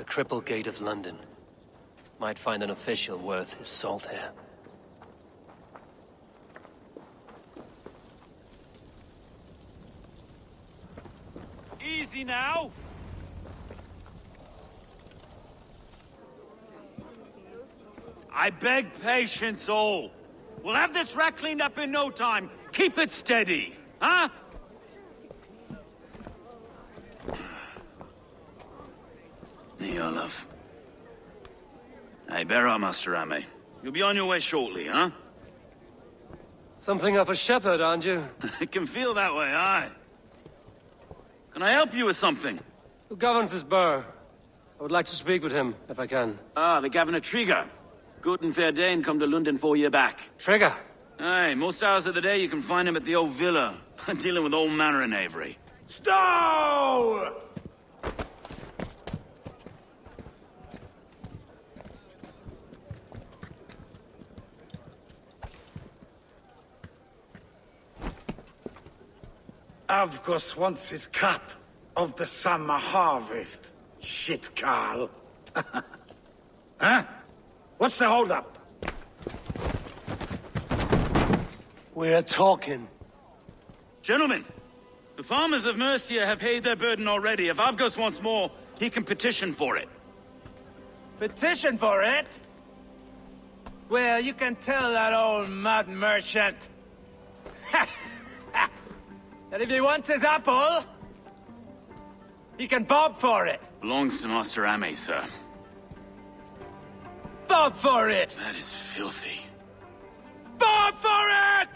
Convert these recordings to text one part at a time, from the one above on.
the crippled gate of London. Might find an official worth his salt here. Easy now! I beg patience, all. We'll have this wreck cleaned up in no time. Keep it steady, huh? Olaf. Hey, bear up, Master Ame. You'll be on your way shortly, huh? Something of a shepherd, aren't you? It can feel that way, aye. Can I help you with something? Who governs this burr? I would like to speak with him, if I can. Ah, the Governor Trigger. Good and fair Dane come to Lunden 4 year back. Trigger? Aye, most hours of the day you can find him at the old villa, dealing with all manner in Avery. Stowe! Avgos wants his cut of the summer harvest. Shit, Carl. Huh? What's the holdup? We're talking. Gentlemen, the farmers of Mercia have paid their burden already. If Avgos wants more, he can petition for it. Petition for it? Well, you can tell that old mud merchant that if he wants his apple, he can bob for it. Belongs to Master Ame, sir. Bob for it! That is filthy. Bob for it!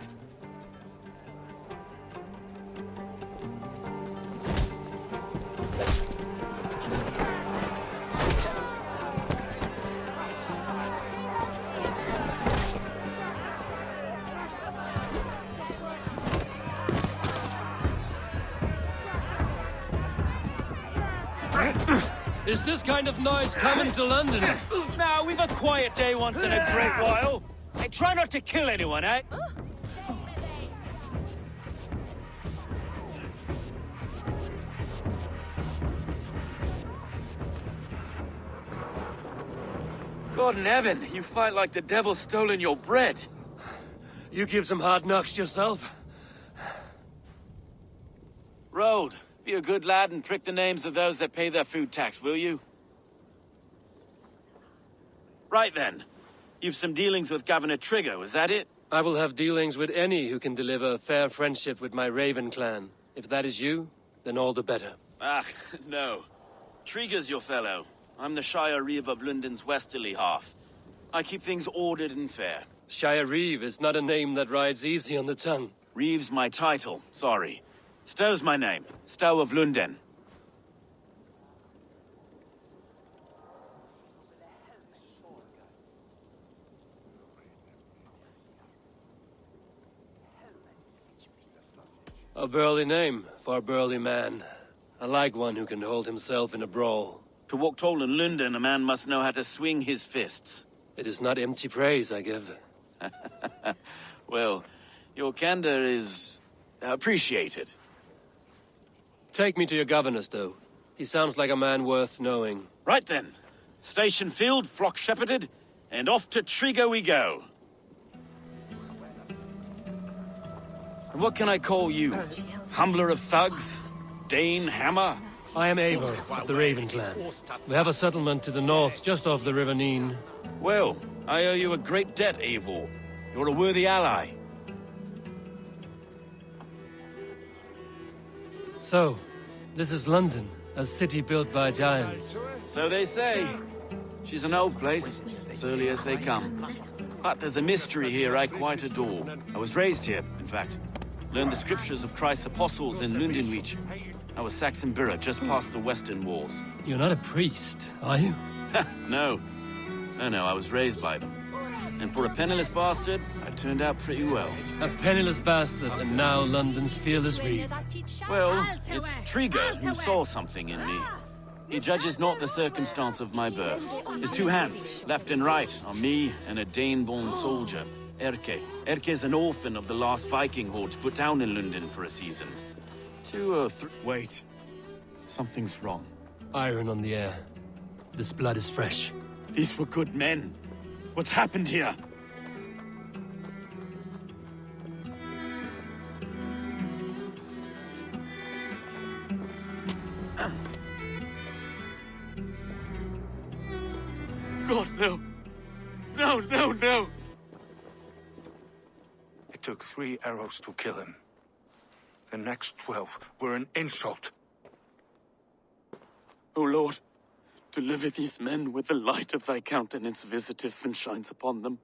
Is this kind of noise coming to London? Now, we've a quiet day once in a great while. Hey, try not to kill anyone, eh? God in heaven, you fight like the devil's stolen your bread. You give some hard knocks yourself. Road, be a good lad and prick the names of those that pay their food tax, will you? Right then. You've some dealings with Governor Trigger, is that it? I will have dealings with any who can deliver a fair friendship with my Raven clan. If that is you, then all the better. Ah, no. Trigger's your fellow. I'm the Shire Reeve of Lunden's westerly half. I keep things ordered and fair. Shire Reeve is not a name that rides easy on the tongue. Reeve's my title, sorry. Stowe's my name. Stowe of Lunden. A burly name for a burly man. I like one who can hold himself in a brawl. To walk tall in Lunden, a man must know how to swing his fists. It is not empty praise I give. Well, your candor is appreciated. Take me to your governor, Stowe. He sounds like a man worth knowing. Right then. Station filled, flock shepherded, and off to Trigger we go. And what can I call you? Humbler of thugs? Dane Hammer? I am Eivor, of the Raven clan. We have a settlement to the north, just off the River Neen. Well, I owe you a great debt, Eivor. You're a worthy ally. So, this is London, a city built by giants. So they say. She's an old place, surly as they come. But there's a mystery here I quite adore. I was raised here, in fact. Learned the scriptures of Christ's apostles in Lunden Leech. I was Saxon Borough, just past the western walls. You're not a priest, are you? No. No, I was raised by them. And for a penniless bastard, I turned out pretty well. A penniless bastard, and now London's fearless reeve. Well, it's Trigger who saw something in me. He judges not the circumstance of my birth. His two hands, left and right, are me and a Dane-born soldier, Erke. Erke's an orphan of the last Viking horde put down in Lunden for a season. 2 or 3... Wait. Something's wrong. Iron on the air. This blood is fresh. These were good men. What's happened here? God, no. No, no, no! It took 3 arrows to kill him. The next 12 were an insult. O Lord, deliver these men with the light of thy countenance visitive and shines upon them.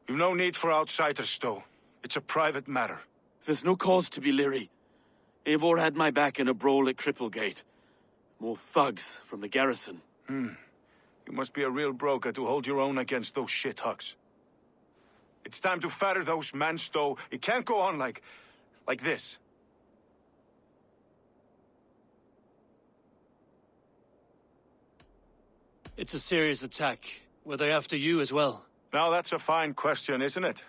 You've no need for outsiders, Stowe. It's a private matter. There's no cause to be leery. Eivor had my back in a brawl at Cripplegate. More thugs from the garrison. You must be a real broker to hold your own against those shithugs. It's time to fetter those men, Stowe. It can't go on like this. It's a serious attack. Were they after you as well? Now that's a fine question, isn't it?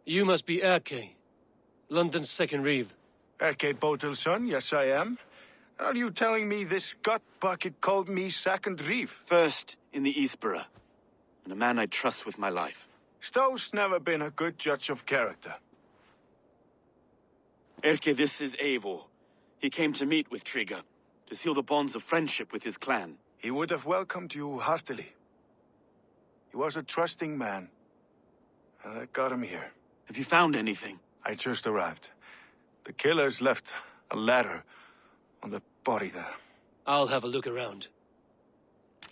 You must be Erke, London's second reeve. Erke Botelson, yes I am. Are you telling me this gut bucket called me second reeve? First in the Eastborough, and a man I trust with my life. Stowe's never been a good judge of character. Erke, this is Eivor. He came to meet with Trigger, to seal the bonds of friendship with his clan. He would have welcomed you heartily. He was a trusting man. And I got him here. Have you found anything? I just arrived. The killers left a ladder on the body there. I'll have a look around.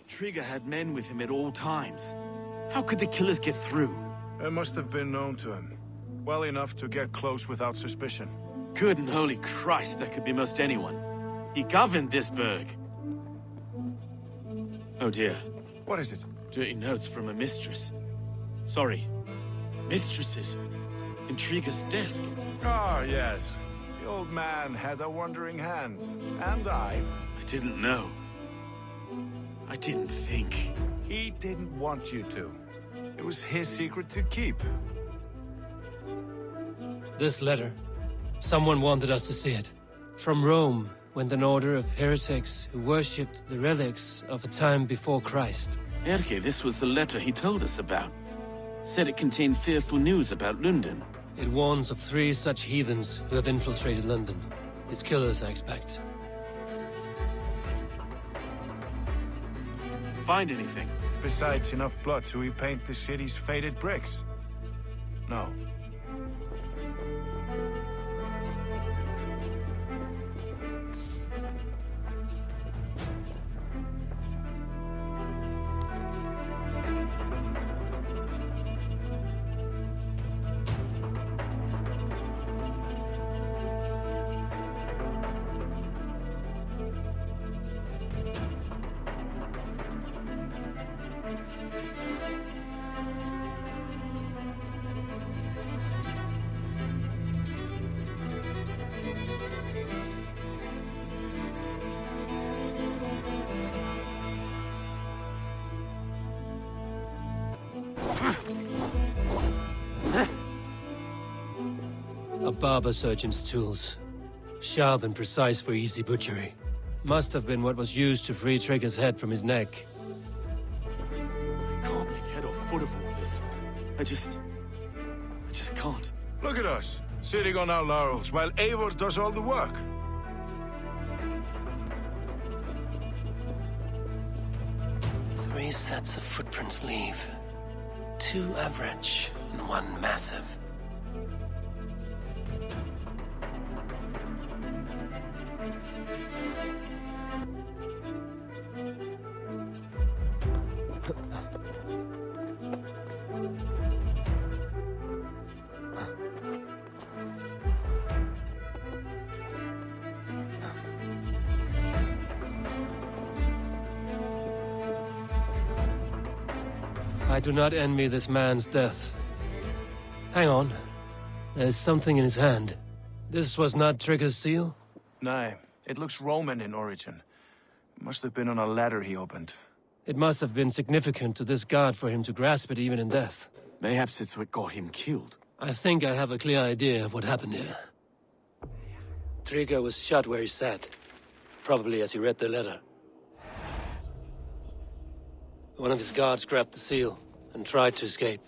Trigger had men with him at all times. How could the killers get through? They must have been known to him. Well enough to get close without suspicion. Good and holy Christ, that could be most anyone. He governed this burg. Oh dear. What is it? Dirty notes from a mistress. Sorry. Mistresses. In Trigger's desk. Ah, yes. The old man had a wandering hand. And I didn't know. I didn't think. He didn't want you to. It was his secret to keep. This letter. Someone wanted us to see it. From Rome went an order of heretics who worshipped the relics of a time before Christ. Erke, this was the letter he told us about. Said it contained fearful news about Lunden. It warns of 3 such heathens who have infiltrated London. His killers, I expect. Find anything? Besides enough blood to repaint the city's faded bricks? No. A barber surgeon's tools. Sharp and precise for easy butchery. Must have been what was used to free Trigger's head from his neck. I can't make head or foot of all this. I just can't. Look at us, sitting on our laurels while Eivor does all the work. Three sets of footprints leave. 2 average and 1 massive. I do not envy this man's death. Hang on. There's something in his hand. This was not Trigger's seal? No, it looks Roman in origin. It must have been on a ladder he opened. It must have been significant to this god for him to grasp it even in death. Mayhaps it's what got him killed. I think I have a clear idea of what happened here. Trigger was shot where he sat. probably as he read the letter. One of his guards grabbed the seal and tried to escape.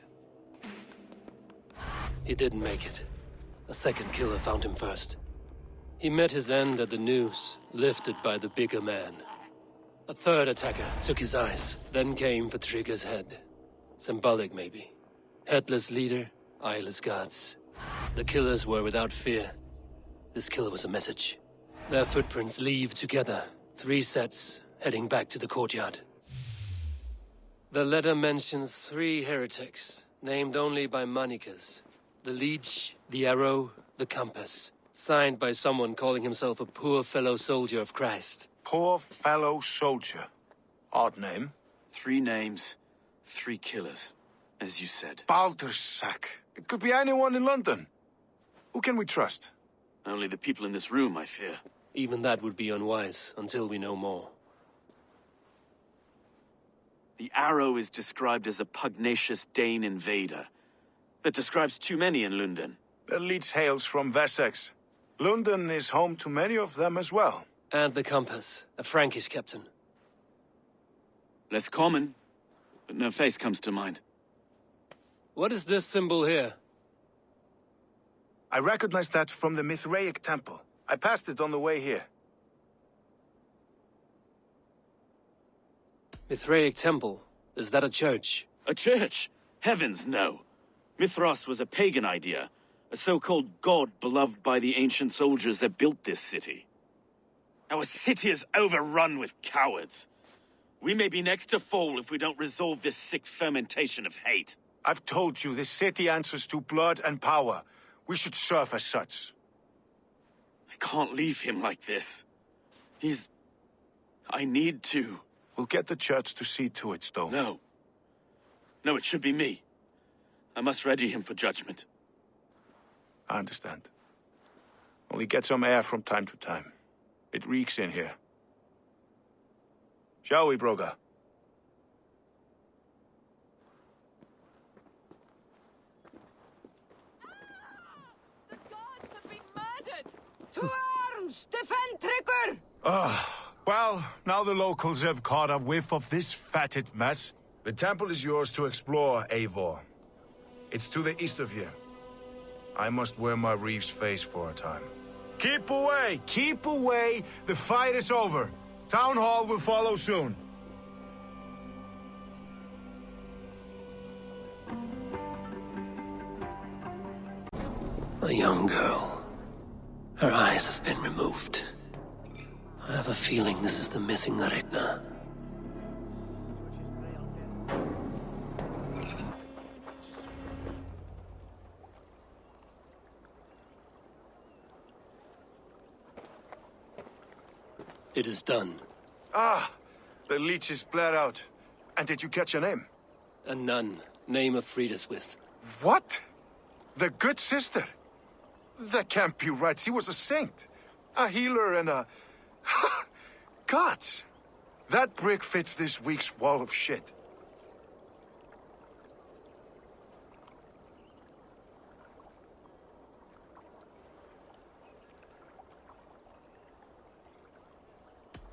He didn't make it. A second killer found him first. He met his end at the noose, lifted by the bigger man. A third attacker took his eyes, then came for Trigger's head. Symbolic, maybe. Headless leader, eyeless guards. The killers were without fear. This killer was a message. Their footprints leave together, 3 sets, heading back to the courtyard. The letter mentions 3 heretics, named only by monikers. The Leech, the Arrow, the Compass. Signed by someone calling himself a poor fellow soldier of Christ. Poor fellow soldier. Odd name. 3 names, 3 killers, as you said. Baldersack. It could be anyone in London. Who can we trust? Only the people in this room, I fear. Even that would be unwise, until we know more. The Arrow is described as a pugnacious Dane invader. That describes too many in Lunden. The Leech hails from Wessex. Lunden is home to many of them as well. And the Compass, a Frankish captain. Less common, but no face comes to mind. What is this symbol here? I recognize that from the Mithraic temple. I passed it on the way here. Mithraic temple? Is that a church? A church? Heavens, no. Mithras was a pagan idea. A so-called god beloved by the ancient soldiers that built this city. Our city is overrun with cowards. We may be next to fall if we don't resolve this sick fermentation of hate. I've told you, this city answers to blood and power. We should serve as such. I can't leave him like this. I need to. We'll get the church to see to it, Stowe. No. No, it should be me. I must ready him for judgment. I understand. Only get some air from time to time. It reeks in here. Shall we, Broga? The gods have been murdered! To arms! Defend Trigger! Well, now the locals have caught a whiff of this fatted mess. The temple is yours to explore, Eivor. It's to the east of here. I must wear my Reeve's face for a time. Keep away! Keep away! The fight is over. Town Hall will follow soon. A young girl. Her eyes have been removed. I have a feeling this is the missing Retna. It is done. Ah, the Leech is bled out. And did you catch a name? A nun, name of Frideswid. What? The good sister? That can't be right. She was a saint. A healer and a... Gods! That brick fits this week's wall of shit.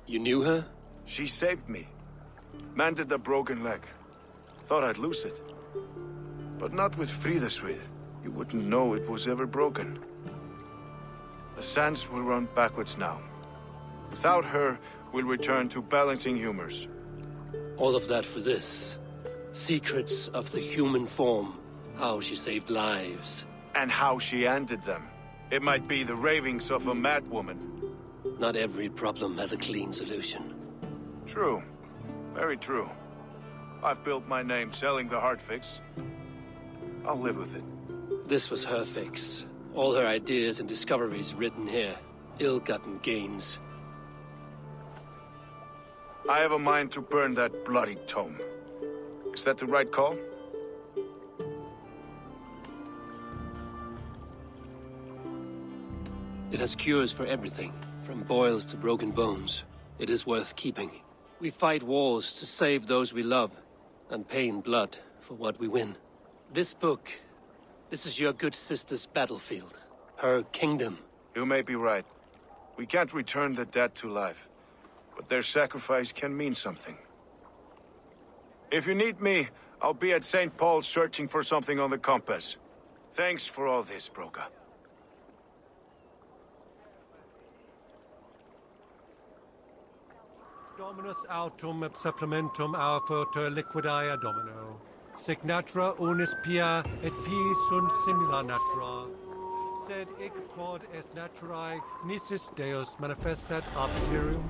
You knew her? She saved me. Mended a broken leg. Thought I'd lose it. But not with Frideswid. You wouldn't know it was ever broken. The sands will run backwards now. Without her, we'll return to balancing humors. All of that for this. Secrets of the human form. How she saved lives. And how she ended them. It might be the ravings of a madwoman. Not every problem has a clean solution. True. Very true. I've built my name selling the heart fix. I'll live with it. This was her fix. All her ideas and discoveries written here. Ill-gotten gains. I have a mind to burn that bloody tome. Is that the right call? It has cures for everything, from boils to broken bones. It is worth keeping. We fight wars to save those we love, and pay in blood for what we win. This book, this is your good sister's battlefield. Her kingdom. You may be right. We can't return the dead to life. but their sacrifice can mean something. If you need me, I'll be at St. Paul's searching for something on the compass. Thanks for all this, Broga. Dominus autum supplementum aufertur liquidia domino. Sic natura unis pia et pii sunt simila natura. Sed ec quod est naturae nisis Deus manifestat opterium.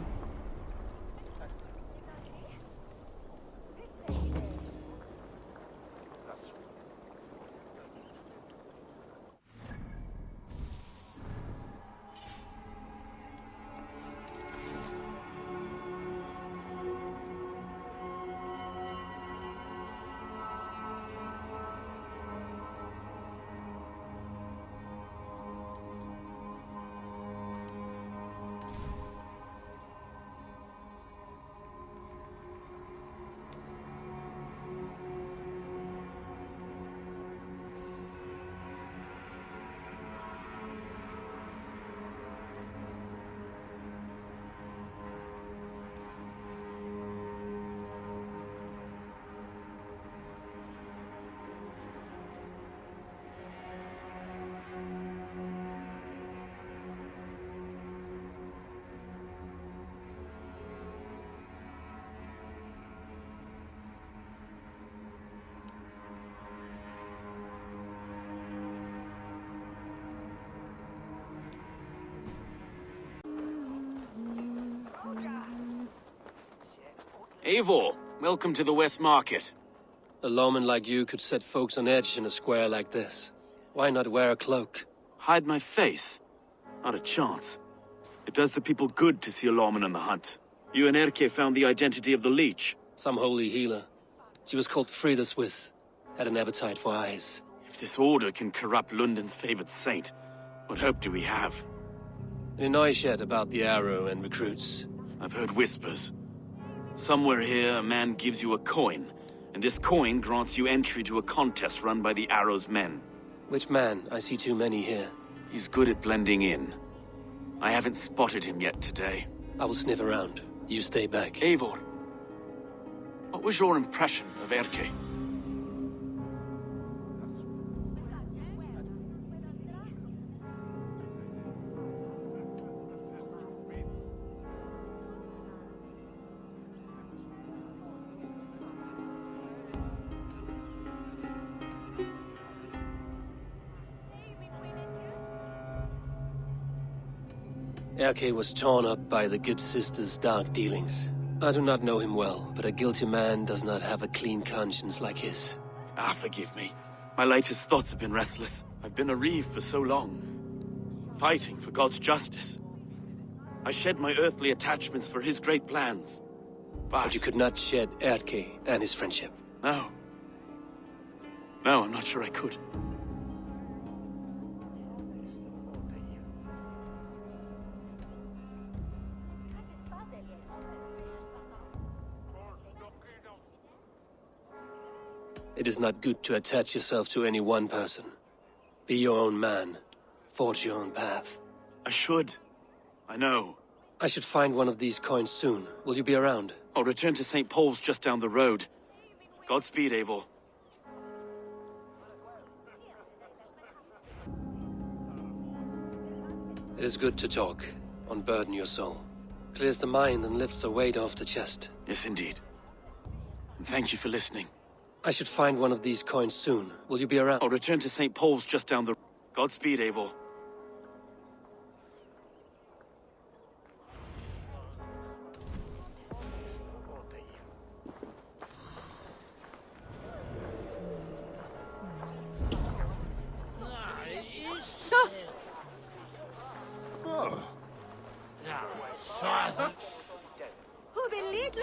Eivor, welcome to the West Market. A lawman like you could set folks on edge in a square like this. Why not wear a cloak? Hide my face? Not a chance. It does the people good to see a lawman on the hunt. You and Erke found the identity of the Leech. Some holy healer. She was called Frideswid. Had an appetite for eyes. If this order can corrupt Lunden's favored saint, what hope do we have? Any noise yet about the arrow and recruits? I've heard whispers. Somewhere here, a man gives you a coin, and this coin grants you entry to a contest run by the Arrow's men. Which man? I see too many here. He's good at blending in. I haven't spotted him yet today. I will sniff around. You stay back. Eivor, what was your impression of Erke? Erke was torn up by the good sister's dark dealings. I do not know him well, but a guilty man does not have a clean conscience like his. Forgive me. My latest thoughts have been restless. I've been a reeve for so long, fighting for God's justice. I shed my earthly attachments for his great plans. But you could not shed Erke and his friendship. No. No, I'm not sure I could. It is not good to attach yourself to any one person. Be your own man. Forge your own path. I should. I know. I should find one of these coins soon. Will you be around? I'll return to St. Paul's just down the road. Godspeed, Eivor. It is good to talk. Unburden your soul. Clears the mind and lifts the weight off the chest. Yes, indeed. And thank you for listening. I should find one of these coins soon. Will you be around? I'll return to St. Paul's just down the... Godspeed, Eivor.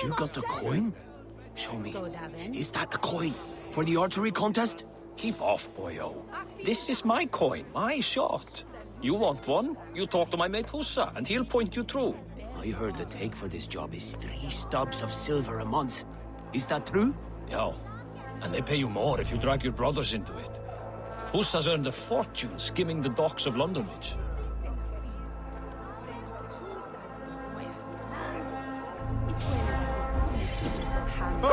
You got the coin? Show me. Is that the coin for the archery contest? Keep off, boyo. This is my coin, my shot. You want one? You talk to my mate Hussa, and he'll point you through. I heard the take for this job is 3 stubs of silver a month. Is that true? Yeah, and they pay you more if you drag your brothers into it. Hussa's earned a fortune skimming the docks of London, Leech. There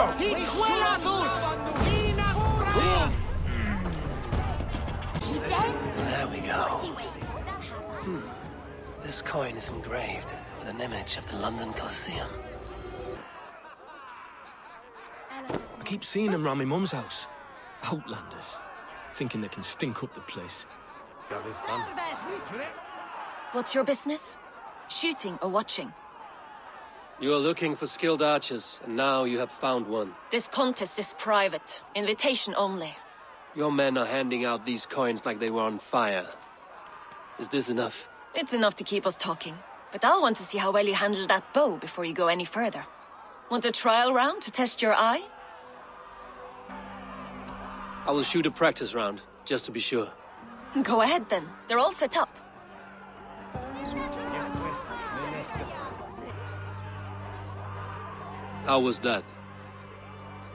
we go. This coin is engraved with an image of the London Colosseum. I keep seeing them round my mum's house. Outlanders, thinking they can stink up the place. What's your business? Shooting or watching? You are looking for skilled archers, and now you have found one. This contest is private. Invitation only. Your men are handing out these coins like they were on fire. Is this enough? It's enough to keep us talking. But I'll want to see how well you handle that bow before you go any further. Want a trial round to test your eye? I will shoot a practice round, just to be sure. Go ahead then. They're all set up. How was that?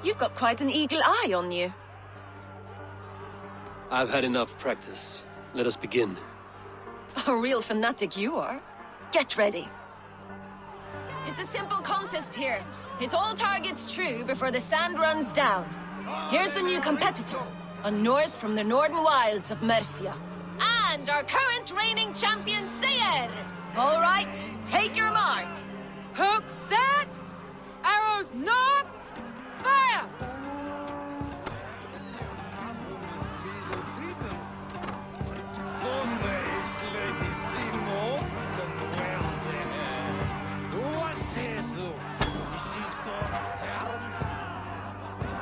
You've got quite an eagle eye on you. I've had enough practice. Let us begin. A real fanatic you are. Get ready. It's a simple contest here. Hit all targets true before the sand runs down. Here's the new competitor, a Norse from the northern wilds of Mercia. And our current reigning champion, Seir. All right, take your mark. Hook set! Arrows not! Fire!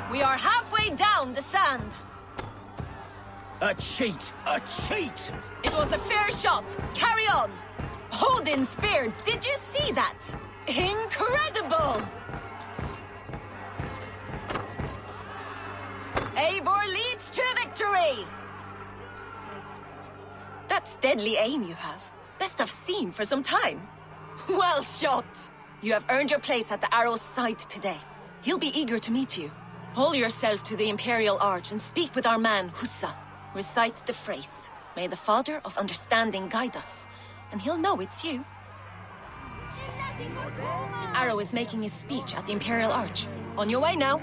We are halfway down the sand. A cheat! A cheat! It was a fair shot. Carry on. Odin speared. Did you see that? Incredible! Eivor leads to victory! That's deadly aim you have. Best I've seen for some time. Well shot! You have earned your place at the arrow's side today. He'll be eager to meet you. Hold yourself to the Imperial Arch and speak with our man, Hussa. Recite the phrase. May the Father of Understanding guide us. And he'll know it's you. Arrow is making his speech at the Imperial Arch. On your way now.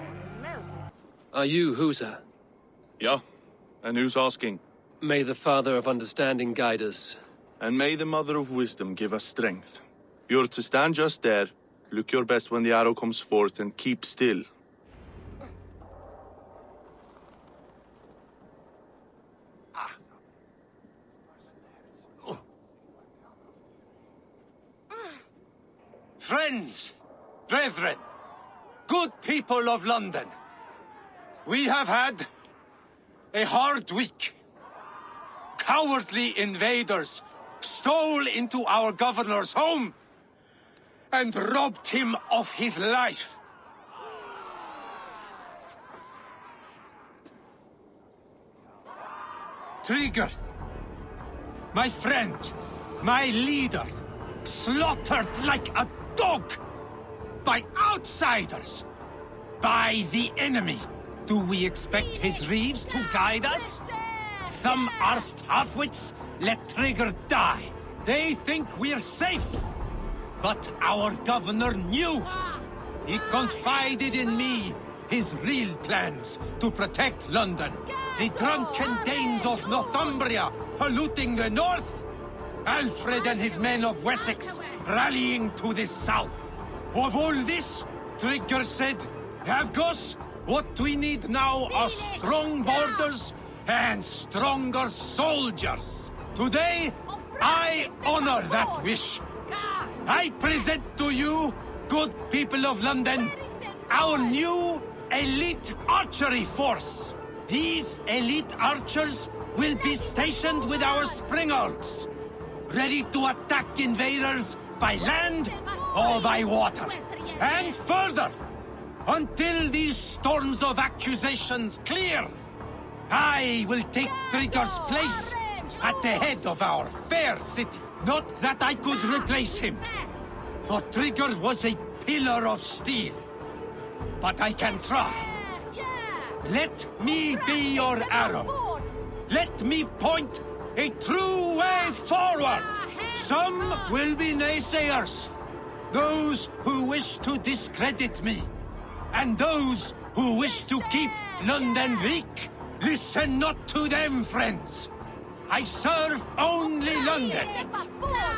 Are you Hussa? Yeah, and who's asking? May the Father of Understanding guide us. And may the Mother of Wisdom give us strength. You're to stand just there, look your best when the arrow comes forth, and keep still. Friends, brethren, good people of London, we have had a hard week. Cowardly invaders stole into our governor's home and robbed him of his life. Trigger, my friend, my leader, slaughtered like a dog by outsiders, by the enemy. Do we expect his reeves to guide us? Thumb-arsed halfwits let Trigger die. They think we're safe. But our governor knew. He confided in me his real plans to protect London. The drunken Danes of Northumbria polluting the north. Alfred and his men of Wessex rallying to the south. Of all this, Trigger said, Avgos, what we need now are strong borders and stronger soldiers. Today, I honor that wish. I present to you, good people of London, our new elite archery force. These elite archers will be stationed with our springalds, ready to attack invaders by land or by water. And further, until these storms of accusations clear, I will take Trigger's place at the head of our fair city. Not that I could replace him, for Trigger was a pillar of steel. But I can try. Let me be your arrow. Let me point a true way forward. Some will be naysayers, those who wish to discredit me. And those who wish to keep Lunden weak, listen not to them, friends. I serve only Lunden.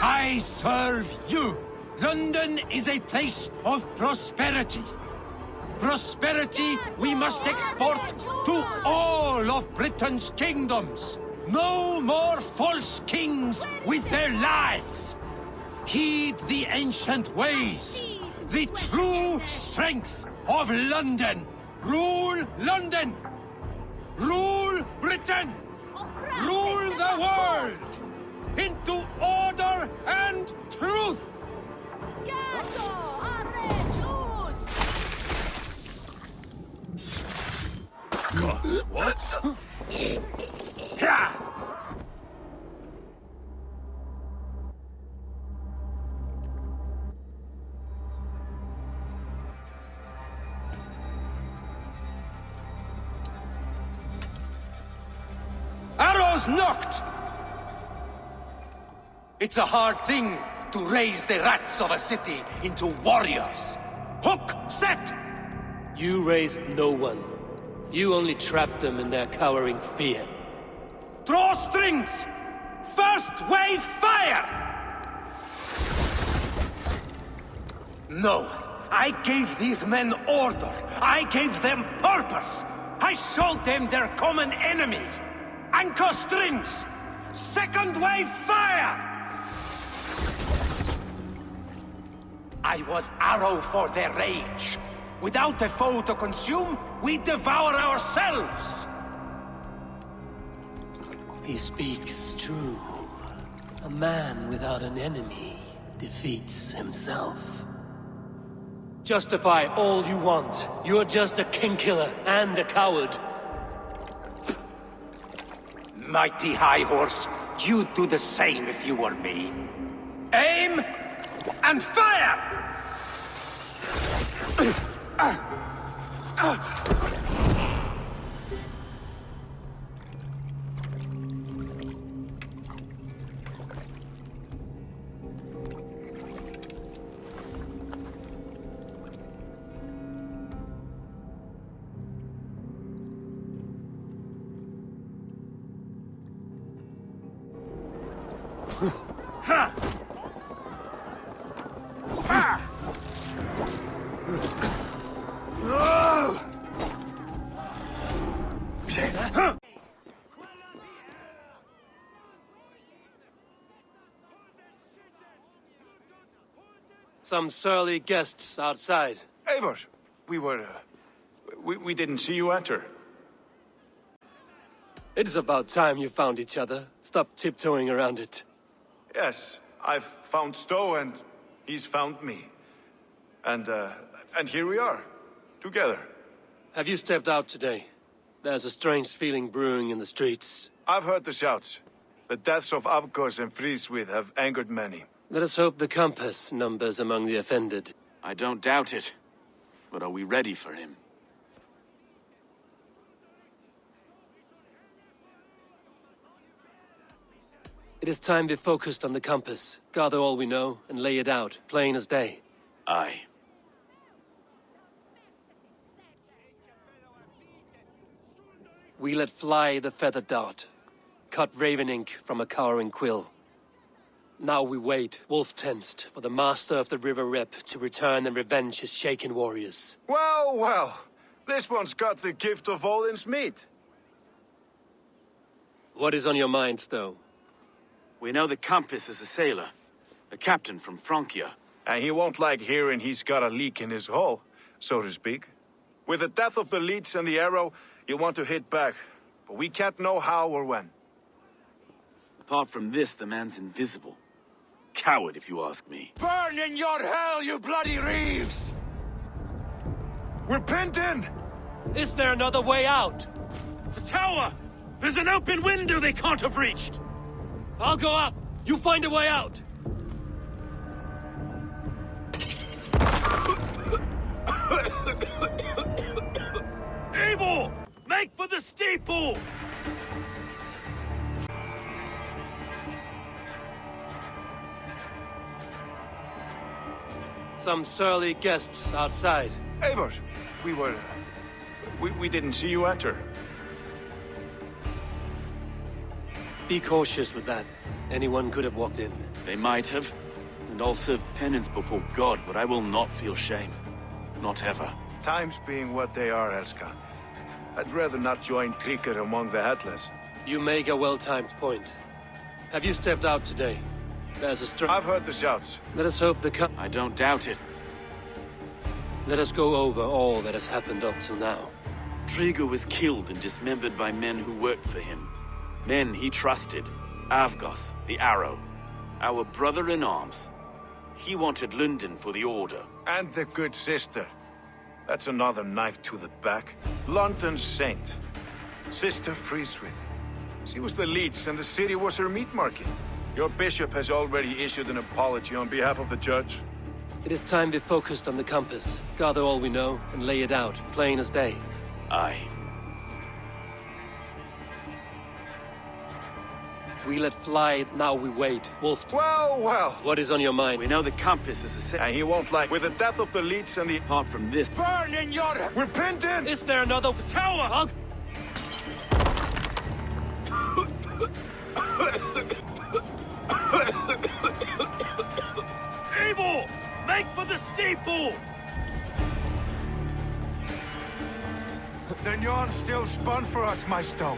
I serve you. Lunden is a place of prosperity. Prosperity we must export to all of Britain's kingdoms. No more false kings with their lies. Heed the ancient ways. The true strength of Lunden. Rule Lunden. Rule Britain. Rule the world into order and truth. Gods, what? Arrows knocked! It's a hard thing to raise the rats of a city into warriors. Hook set! You raised no one. You only trapped them in their cowering fear. Draw strings! First wave fire! No, I gave these men order. I gave them purpose. I showed them their common enemy. Anchor strings! Second wave fire! I was arrow for their rage. Without a foe to consume, we devour ourselves! He speaks true. A man without an enemy defeats himself. Justify all you want. You're just a king-killer and a coward. Mighty High Horse, you'd do the same if you were me. Aim and fire! Some surly guests outside. Eivor, we didn't see you enter. It is about time you found each other. Stop tiptoeing around it. Yes, I've found Stowe and he's found me. And here we are, together. Have you stepped out today? There's a strange feeling brewing in the streets. I've heard the shouts. The deaths of Avgos and Frideswid have angered many. Let us hope the compass numbers among the offended. I don't doubt it. But are we ready for him? It is time we focused on the compass. Gather all we know and lay it out, plain as day. Aye. We let fly the feather dart. Cut raven ink from a cowering quill. Now we wait, wolf-tensed, for the master of the River Rep to return and revenge his shaken warriors. Well, well. This one's got the gift of Odin's meat. What is on your mind, Stowe? We know the compass is a sailor. A captain from Francia. And he won't like hearing he's got a leak in his hull, so to speak. With the death of the Leech and the arrow, he'll want to hit back. But we can't know how or when. Apart from this, the man's invisible. Coward, if you ask me. Burn in your hell, you bloody reeves! We're pinned in! Is there another way out? The tower! There's an open window they can't have reached! I'll go up! You find a way out! Eivor! Make for the steeple! Some surly guests outside. Eivor, we didn't see you enter. Be cautious with that. Anyone could have walked in. They might have, and I'll serve penance before God, but I will not feel shame. Not ever. Times being what they are, Elska. I'd rather not join Tryggr among the headless. You make a well-timed point. Have you stepped out today? There's a I've heard the shouts. Let us hope the I don't doubt it. Let us go over all that has happened up till now. Tryggr was killed and dismembered by men who worked for him. Men he trusted. Avgos, the Arrow. Our brother-in-arms. He wanted Lunden for the Order. And the good sister. That's another knife to the back. London's saint. Sister Frideswid. She was the Leech and the city was her meat market. Your bishop has already issued an apology on behalf of the church. It is time we focused on the compass, gather all we know, and lay it out, plain as day. Aye. We let fly, now we wait. Wolf. Well, well. What is on your mind? We know the compass is a set. And he won't like. With the death of the Leech and the... Apart from this... Burn in your... We're pinned in! Is there another tower? Eivor! Make for the steeple! The yarn's still spun for us, my Stowe.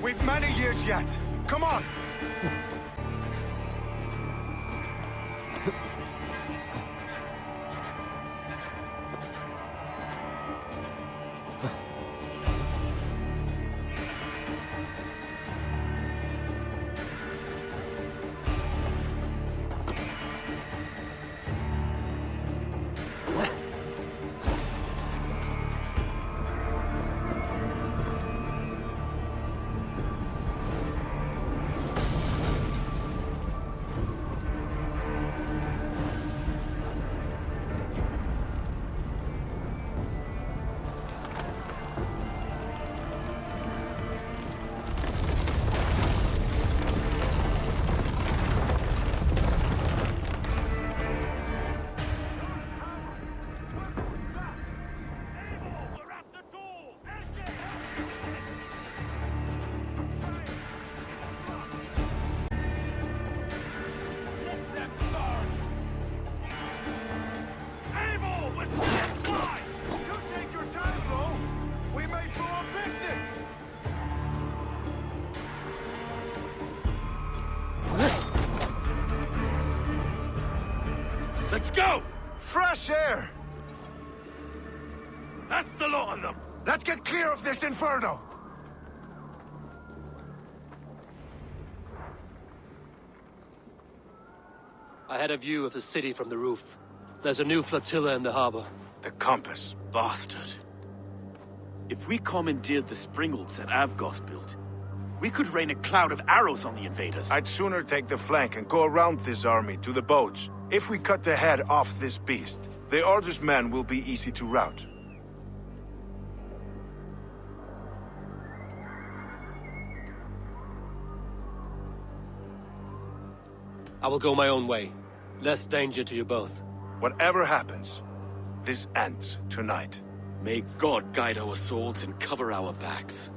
We've many years yet. Come on! Let's go! Fresh air! That's the lot of them! Let's get clear of this inferno! I had a view of the city from the roof. There's a new flotilla in the harbor. The compass. Bastard. If we commandeered the springholds that Avgos built, we could rain a cloud of arrows on the invaders. I'd sooner take the flank and go around this army to the boats. If we cut the head off this beast, the Order's men will be easy to rout. I will go my own way. Less danger to you both. Whatever happens, this ends tonight. May God guide our swords and cover our backs.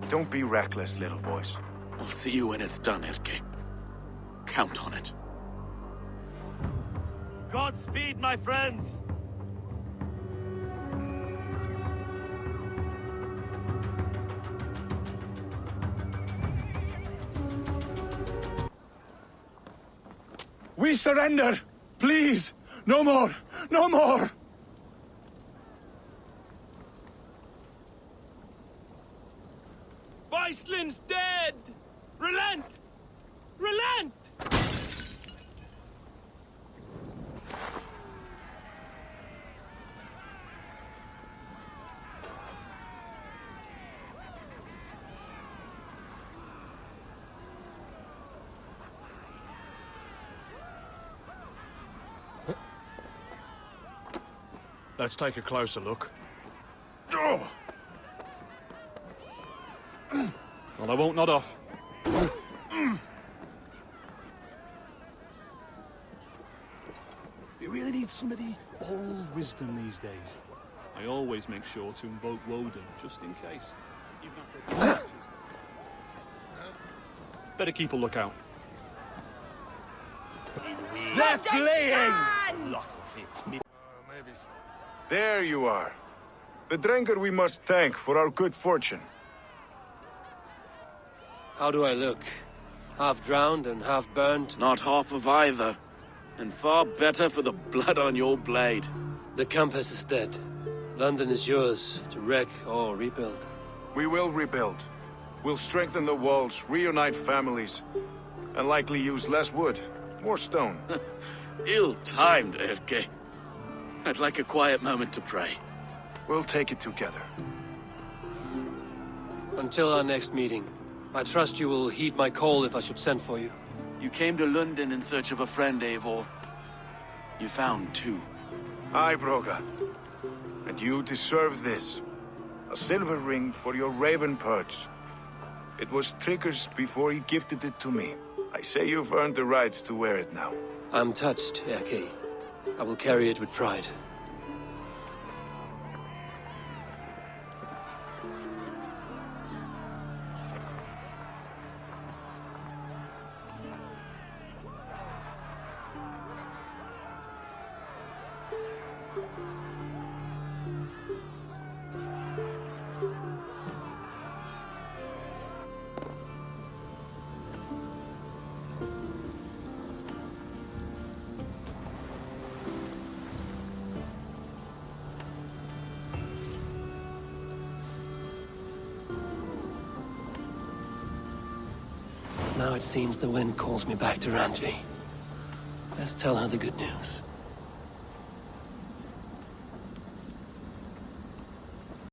Don't be reckless, little voice. I'll see you when it's done, Erke. Count on it. Godspeed, my friends! We surrender! Please! No more! No more! Vicelin's dead! Relent! Relent! Let's take a closer look. Oh. Well, I won't nod off. You really need somebody old wisdom these days. I always make sure to invoke Woden, just in case. Better keep a lookout. Left laying! There you are. The drinker we must thank for our good fortune. How do I look? Half drowned and half burned? Not half of either. And far better for the blood on your blade. The compass is dead. London is yours, to wreck or rebuild. We will rebuild. We'll strengthen the walls, reunite families, and likely use less wood, more stone. Ill-timed, Erke. I'd like a quiet moment to pray. We'll take it together. Until our next meeting, I trust you will heed my call if I should send for you. You came to Lunden in search of a friend, Eivor. You found two. Aye, Broga. And you deserve this. A silver ring for your raven perch. It was Trigger's before he gifted it to me. I say you've earned the right to wear it now. I'm touched, Erke. I will carry it with pride. Now it seems the wind calls me back to Randvi. Let's tell her the good news.